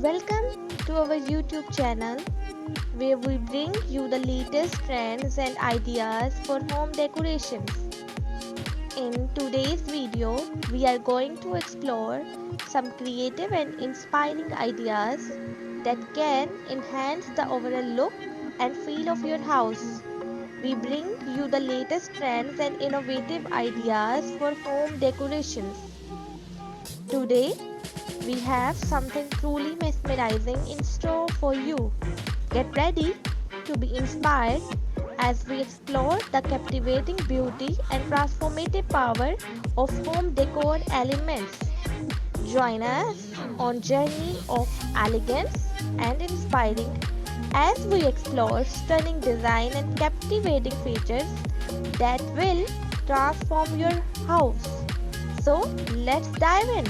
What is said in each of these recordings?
Welcome to our YouTube channel where we bring you the latest trends and ideas for home decorations. In today's video, we are going to explore some creative and inspiring ideas that can enhance the overall look and feel of your house. We bring you the latest trends and innovative ideas for home decorations. Today, we have something truly mesmerizing in store for you. Get ready to be inspired as we explore the captivating beauty and transformative power of home decor elements. Join us on journey of elegance and inspiring as we explore stunning design and captivating features that will transform your house. So, let's dive in.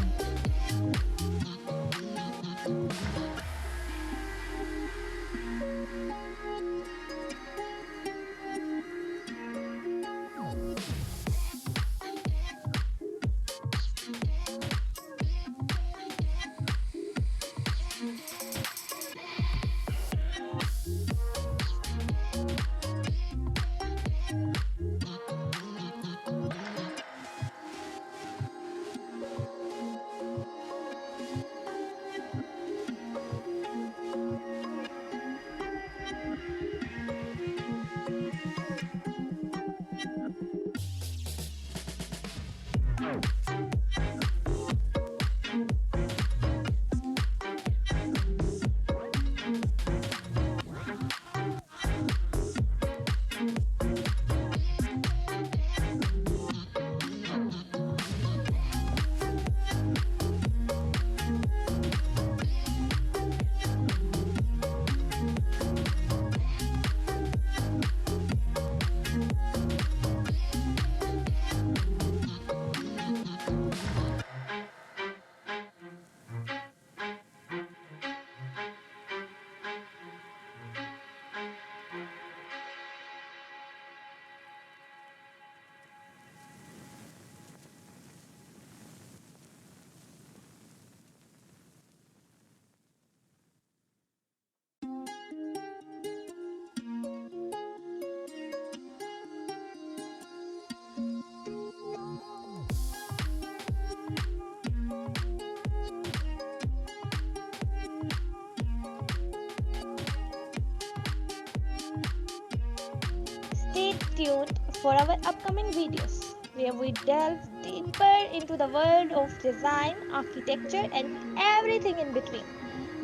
Stay tuned for our upcoming videos where we delve deeper into the world of design, architecture, and everything in between.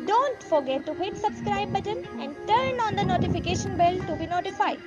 Don't forget to hit subscribe button and turn on the notification bell to be notified.